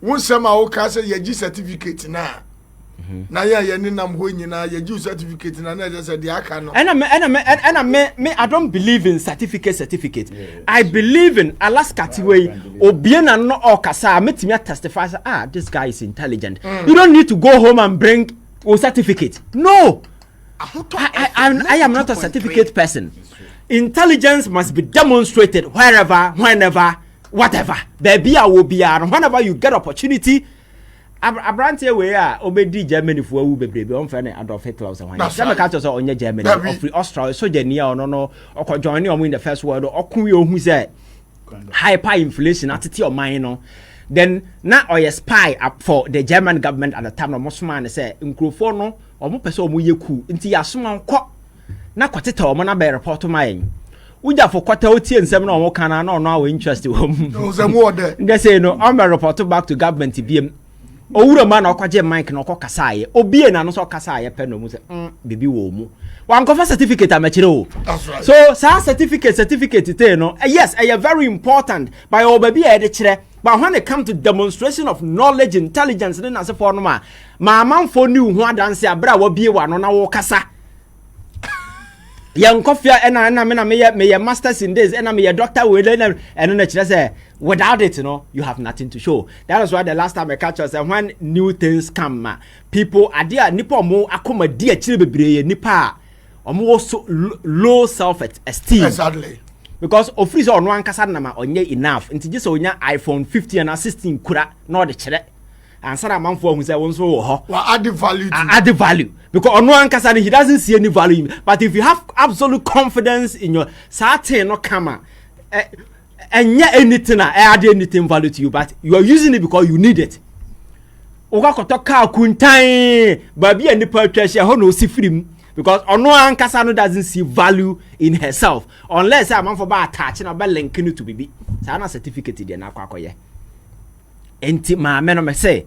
One summer o ka say ye certificate na. Na ye ni nam ho nyina ye certificate na na just the aka no. And I don't believe in certificate. Yeah, I believe in Alaska way obiena no okasa metimi testify this guy is intelligent. You don't need to go home and bring a certificate. No. I am not a certificate person. Intelligence must be demonstrated wherever, whenever, whatever. Baby, I will be and whenever you get opportunity. Abrantie we obedi Germany for wu bebrebe on fene Adolf Hitler so when some catch us on Germany of free Austria so genia no or join you in the first world or kun you who say hyperinflation attitude of mine no then na or spy up for the German government at the time no most man say nkrofo no o mo pese o mo yeku nti yasoma nkọ na kwateta o mo na be report mine uja for kwata otie nsem na o mo kana na no our interest wo mo say mo there they say no I'm report back to government biem owura ma na okwaje mic na okokasa aye obie na no so okasa aye pe no mu se bibi wo mu wan kofa certificate amachire o. So sa certificate te no yes very important by obabi e de kire but when it come to demonstration of knowledge intelligence na se for no ma amanfo ni hu adanse abra wa bie wa no na wo kasa yan kofia ena me masters in this ena me doctor we ena na kire say without it, you have nothing to show. That is why the last time I catch us, when new things come, people are there. Nipa mo akoma dia chile nipa so low self-esteem. Exactly. Because office on one kasa na ma onye enough. Inti just onya iPhone 15 and 16 kura no de chile. And sana manfo who say won so ho. Add the value. Add the value. Because on one kasa he doesn't see any value. But if you have absolute confidence in your certain no kama. And yet anything add anything value to you, but you are using it because you need it. Oka kotoka kuntai baby and the purchase ho no see free because ono ankasa no doesn't see value in herself unless a man for ba attach na ba link no to bibi. Sa na certificate dey na kwakoye. Enti ma me no me say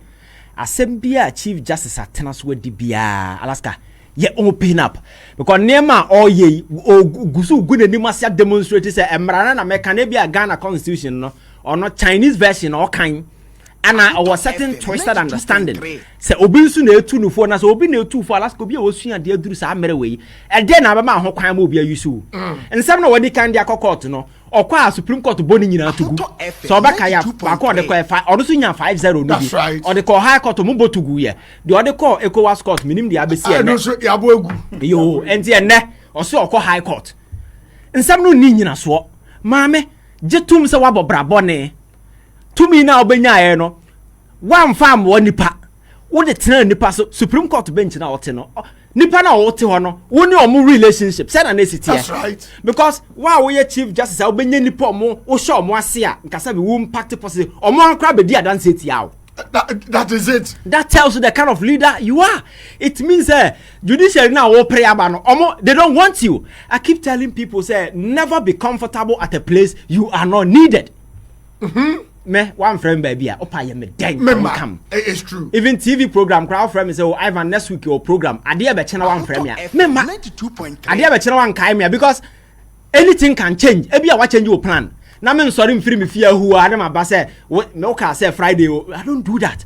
asem bia Chief Justice Atenas we di bia Alaska ye open up because nema all ye gusu good animasia demonstrate say emrana na meka na bia Ghana constitution no or not Chinese version or kind and I was certain twisted understanding say obi nsu na etu nufo na so obi na etu fo Alaska obi osua de aduru sa mere we e de na ba ma ho kwan ma obi ayusu nsem na wadi kan dia court no okwa Supreme Court boni nyina tugu so obaka ya akọ de ko odo so nya 5-0 no bi o de ko High Court mo botugu ye de o de ko ECOWAS Court minim de abesi e no so ya bo egu yo enti enne o so okọ High Court nsem no ni nyina so maame jetum se wabobra bone tumi na obenya ye no wan fam wo nipa wo de tena nipa so Supreme Court bench na wote no nipa na wote ho no wo ni omu relationship say na nesiti that's right because wa we Chief Justice obenya nipa omu wo show omu ase a nkasa be wo impact positive omu ankra be di adanse etia wo that is it. That tells you the kind of leader you are. It means judicial now will pray about they don't want you. I keep telling people say never be comfortable at a place you are not needed. Me one friend baby opa ye me den come. It's true. Even TV program crowd friend me say oh Ivan next week your program ade be channel one friend ya. Me ma 92.3 ade be channel one kai me because anything can change. E bia wa change your plan. Na me sorry mfiri me fear who are them about say me okay say Friday I don't do that.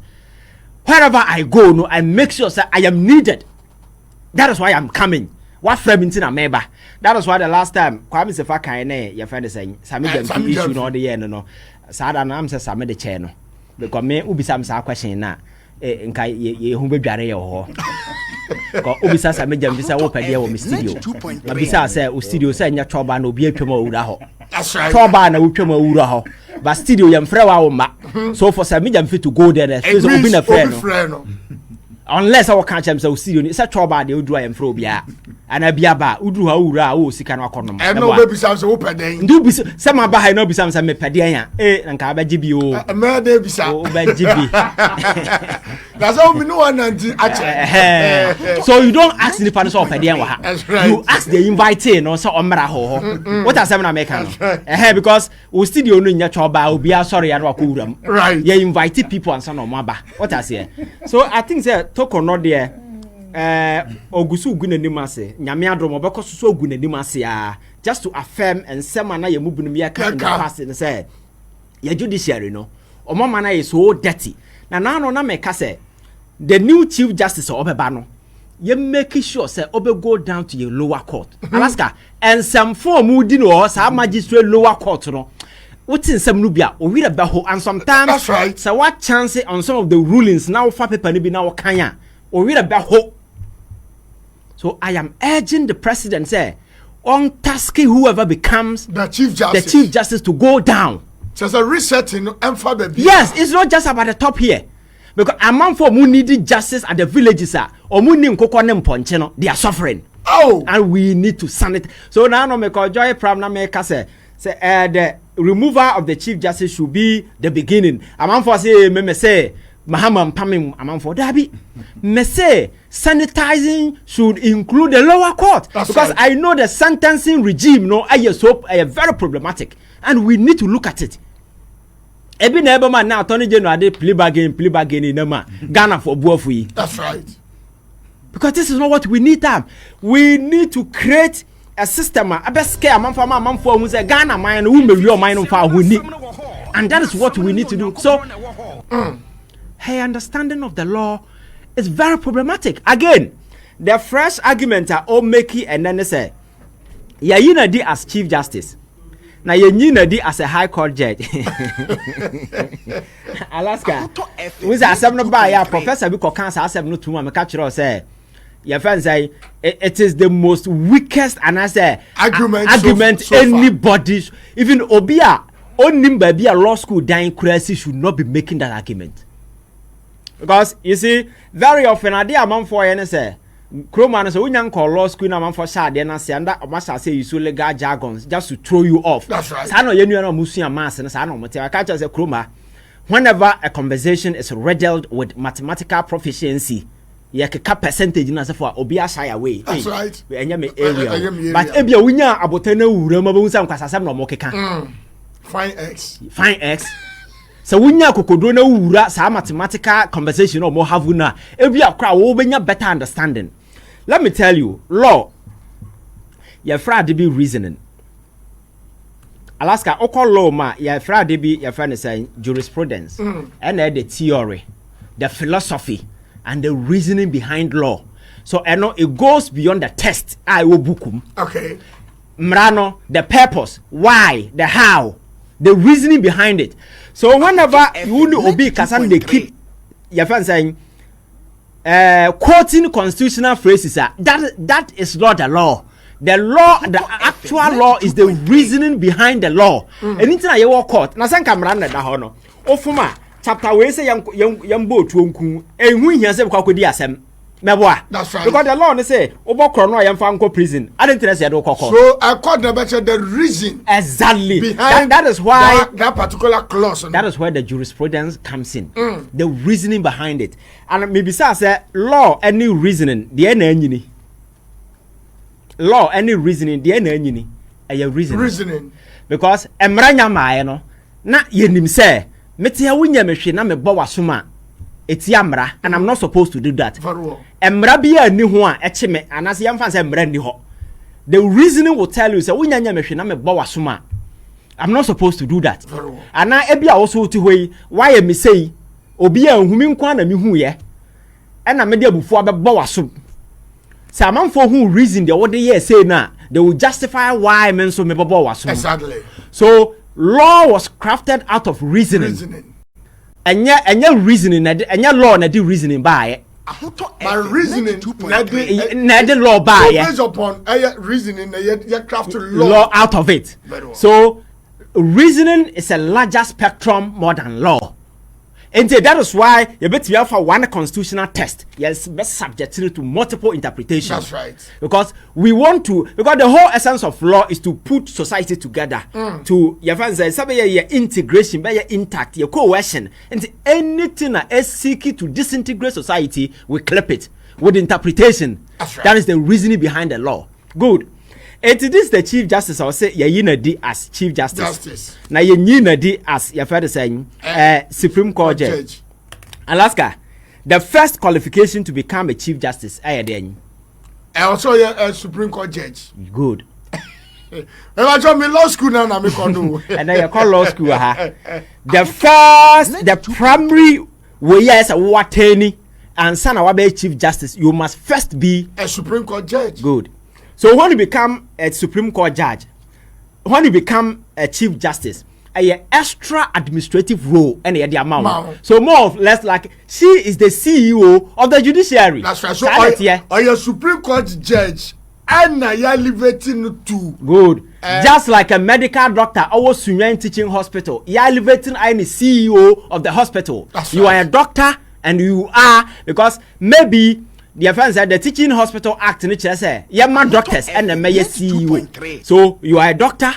Wherever I go no I make sure say I am needed. That is why I'm coming. What frame into na member. That is why the last time Kwame Sefa kan na your friend saying Sami dem issue no the year no. Sada na am say Sami the chair no. Because me ubisa am say question na nka ye hu bedware ye ho. Ko ubisa Sami dem bisa wo pede wo studio. Na bisa say o studio say nya choba na obi atwam awura ho. That's right. Choba na utwam awura ho. But studio yam frɛ wa wo ma. So for Sami dem fit to go there so obi na frɛ no. Unless I can't change so studio it's a choba de odru yam frɛ obia. Ana bia ba udru ha wura o sika no akonom. E no baby sam so wo pɛden. Ndu bi some ba ha no bi sam me pɛden ya. Nka ba gibi o. Me de bi sa. O ba gibi. That's how we know one ache. So you don't ask the person of pɛden wa ha. You ask the invitee no so omra ho. What are some na make no? Because we studio no nya choba obia sorry ya no akowuram. Right. You invite people and so no mo ba. What I say. So I think say toko no there ogusu gunani ase nyame adom obekọ so gunani ase a just to affirm and say na ye mubunum ya ka in the past and say your judiciary no omo mana is so dirty na no na make say the new chief justice obeba no you make sure say obe go down to your lower court Alaska and some form di no sa magistrate lower court no wetin some no bia o wi be ho and sometimes that's right so what chance on some of the rulings now for paper ni bi na kan ya o wi be ho. So I am urging the president say on task whoever becomes the chief justice to go down. Just a resetting and for the yes, it's not just about the top here. Because a man for who needed justice at the villages or munim kokonem poncheno, they are suffering. Oh, and we need to sanitize. So now no make joy problem make say the removal of the chief justice should be the beginning. A man for say me say Mahama Pamim a man for Dabi. Me say sanitizing should include the lower court. That's because right. I know the sentencing regime no I hope very problematic and we need to look at it. Ebi na ebe man now Attorney General dey plea bargain in Nama Ghana for buofu. That's right. Because this is not what we need time. We need to create a system scare man for who say Ghana man who may your mind for who need. And that is what we need to do. So her understanding of the law is very problematic. Again, the fresh arguments are all making and then they say Yayina di as Chief Justice. Now you di as a High Court judge. Alaska. We say asem no ba ya professor bi cancer asem no tuma me catch you say your friend say it is the most weakest and I say argument so anybody even Obia onim ba bia law school dying crazy should not be making that argument. Because you see very often I dey among for you say Kroman so when call law school na man for shade na say and that must say use legal jargons just to throw you off. That's right. Sa no ye nua na musu mass na sa no mote I catch say Kroma whenever a conversation is riddled with mathematical proficiency ye keka percentage na say for obi a shy away. That's right. We enya me area. But ebia wunya abotana wura ma be nsam kwasasam na mo keka. Fine X. So wunya kokodo na wura sa mathematical conversation or more have na ebia kra wo benya better understanding. Let me tell you, law your friend be reasoning. Alaska oko law ma your friend be your friend is saying jurisprudence and the theory, the philosophy and the reasoning behind law. So I know it goes beyond the test. I will book. Okay. Mrano, the purpose, why, the how, the reasoning behind it. So whenever you obi kasan they keep your friend saying quoting constitutional phrases that is not the law. The law, the actual law is the reasoning behind the law. Anything I walk court, na san kamera na da ho no. Ofuma chapter we say yam boat wonku ehun hia se kwa kodi asem. Meboa. That's right. Because the law they say obokro no yam fa nko prison. I don't think say do kokko. So I caught the reason exactly behind that is why that particular clause. That is where the jurisprudence comes in. The reasoning behind it. And maybe say law any reasoning the na anyini. Law any reasoning the na anyini. Reasoning. Because emranya mae no na yenim say metia wunya mehwe na mebɔ wasoma eti amra and I'm not supposed to do that. Emra bia ni ho a eche me anase yamfa say emra ni ho. The reasoning will tell you say wunya nya mehwe na mebɔ wasoma. I'm not supposed to do that. Ana ebia also ti hoi why me say obi a humi nkwa na me hu ye. Na me de abufu abɛbɔ wasom. Say amanfo hu reason the what they say na they will justify why men so me bɔbɔ wasom. Exactly. So law was crafted out of reasoning. Enya reasoning enya law na di reasoning by my reasoning na di law by based upon reasoning you craft law out of it. So reasoning is a larger spectrum more than law. And that is why you bet you have one constitutional test. Yes, best subject to multiple interpretations. That's right. Because we want to, because the whole essence of law is to put society together. To your friends say your integration, by your intact, your coercion, and anything that is seeking to disintegrate society, we clip it with interpretation. That's right. That is the reasoning behind the law. Good. And it is the Chief Justice, I will say, Yayina di as Chief Justice. Now, Yayina di as your father saying, Supreme Court Judge. Alaska, the first qualification to become a Chief Justice, I then. Also, a Supreme Court Judge. Good. I join me law school now, I'm a and then you call law school. The primary way yes, what any and son of Chief Justice, you must first be a Supreme Court judge. Good. So when you become a Supreme Court judge, when you become a Chief Justice, a extra administrative role and the amount. So more or less like she is the CEO of the judiciary. That's right. So are you a Supreme Court judge and you are elevating to good. Just like a medical doctor, our Sunyan Teaching Hospital, you are elevating I am the CEO of the hospital. That's you right. are a doctor and you are because maybe the offense said the Teaching Hospital Act in which say you are doctors and the mayor CEO. So you are a doctor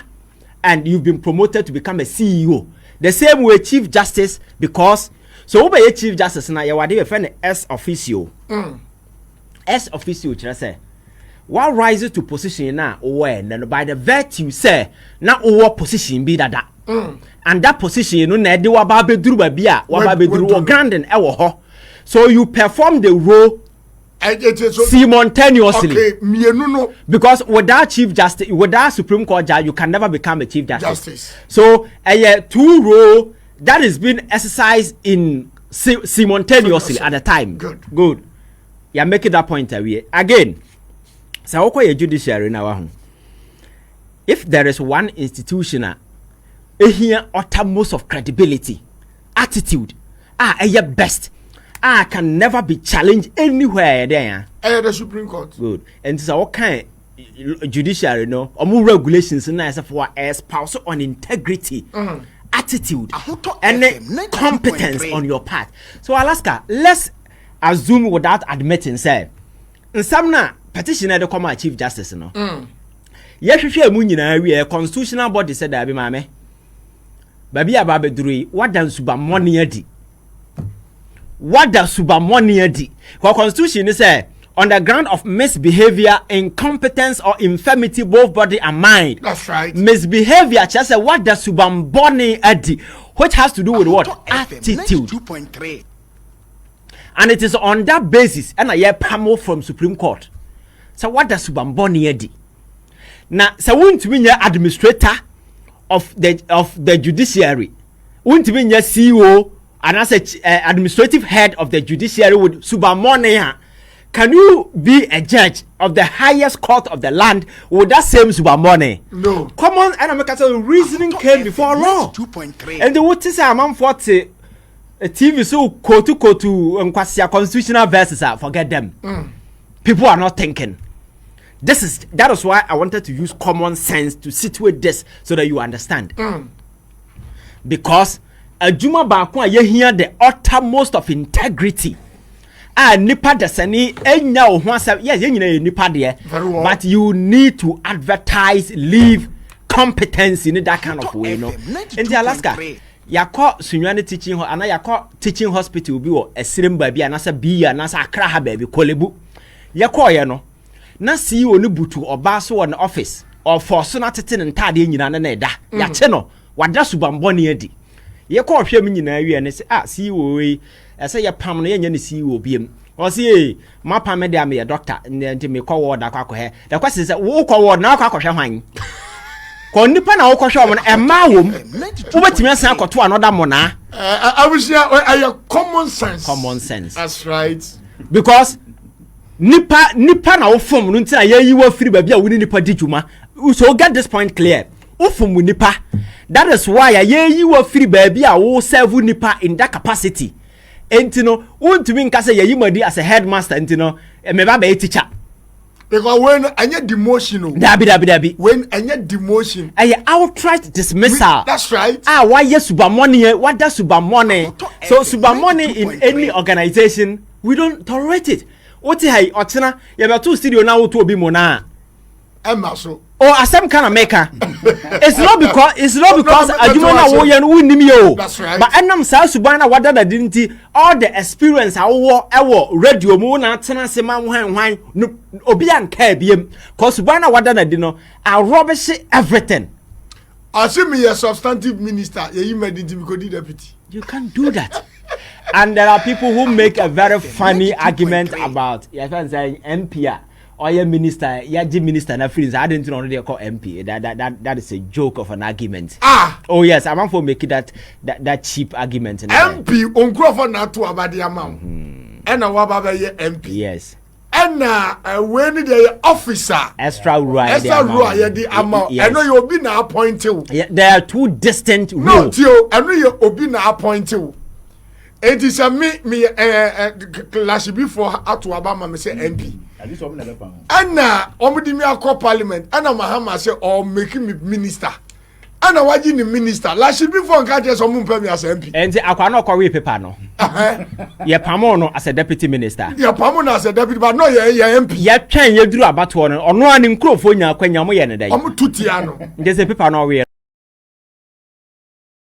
and you've been promoted to become a CEO. The same way Chief Justice because so we Chief Justice now you are the friend S officio. S officio say what rises to position now when by the virtue say now what position be that and that position you know na de wa ba beduru ba bia wa ba beduru o grandin e wo ho so you perform the role simultaneously. Okay, because without Chief Justice, without Supreme Court judge, you can never become a Chief Justice. So two role that is being exercised in simultaneously at the time. Good. Yeah, making that point away again. So okay, judiciary now. If there is one institution, here uttermost of credibility, attitude, best. Can never be challenged anywhere there. The Supreme Court. Good. And so what kind judiciary no or more regulations nice for espouse on integrity, attitude, and competence on your part. So Alaska, let's assume without admitting say some na petitioner the come Chief Justice no. Yes, we constitutional body said that be mame. Baby ababeduri what dan suba money edi. What does subamoni di? Our constitution is on the ground of misbehavior, incompetence, or infirmity, both body and mind. That's right. Misbehavior, just say what does subamboni di? Which has to do with what? Attitude. 2.3. And it is on that basis, and I hear Pamo from Supreme Court. So what does subamboni di? Now, so won't be your administrator of the judiciary? Won't be your CEO? And as a administrative head of the judiciary with subamone, can you be a judge of the highest court of the land with that same subamone? No. Come on, and I'm reasoning came before law. 2.3. And the what is a man 40 a TV so kotu and constitutional verses forget them. People are not thinking. That is why I wanted to use common sense to situate this so that you understand. Because a juma baako a yehia the uttermost of integrity nipa desani enya ho asem yes yenyina nipa de but you need to advertise leave competence in that kind of way no in Alaska yakọ sunwane teaching ana yakọ teaching hospital bi wo esirem ba bi anasa bi anasa akra ha ba bi kolebu yakọ ye no na CEO ni butu oba so on office or for so na tete ntade nyina na eda ya che no wada subamboni adi ye ko hwe me nyina wie ne se CEO we ese ye pam no ye nya ne CEO biem o se ma pam me de am ye doctor nti me ko ward akwa he the question is wo ko ward na akwa hwe hwan ko nipa na wo ko hwe mo e ma wom wo betimi asan akoto another mo na I common sense. That's right. Because nipa na wo fom no nti na ye yi wa firi ba bia wo ni nipa di djuma so get this point clear. Ufum nipa. That is why ye wa free baby a wo serve nipa in that capacity. Entino, untumi nka say ye madi as a headmaster entino, me ba be teacher. Because when anya demotion dabi when anya demotion I outright dismissal. That's right. Why yes subamone, what does subamone? So subamone in any organization, we don't tolerate it. What hey otena ye be to studio na wo to obi mo na. Emaso. Or as some kind of maker. It's not because Adumana Woyan Winimio. That's right. But Enam South Subana Wada didn't all the experience I radio moon and Tenasima wine Obian Kabiem. Cause Subana Wada dino are rubbish everything. I see me a substantive minister, you made it because deputy. You can't do that. And there are people who make a very funny argument about saying MPR. or your minister, your minister, and friends. I didn't know they call MP. That is a joke of an argument. Oh yes, I'm for making that cheap argument. MP on Crawford not to about the amount. And a wababa MP. Yes. And when the officer extra rule the amount. I know you'll be now appointed. Yeah, there are two distinct rules. No, Tio, I know you'll be now appointed. It is a me last before out to Obama me say MP. And now omudi me a parliament and Mahama say or making me minister. And I watching the minister. Last before catch some pay me as MP. And I cannot call paper no. Yeah, Pamono as a deputy minister. Yeah, Pamono as a deputy, but no, yeah, MP. Yeah, can you do about one or no one in Crawford when you're mo yen day. I'm tutiano. There's a paper no we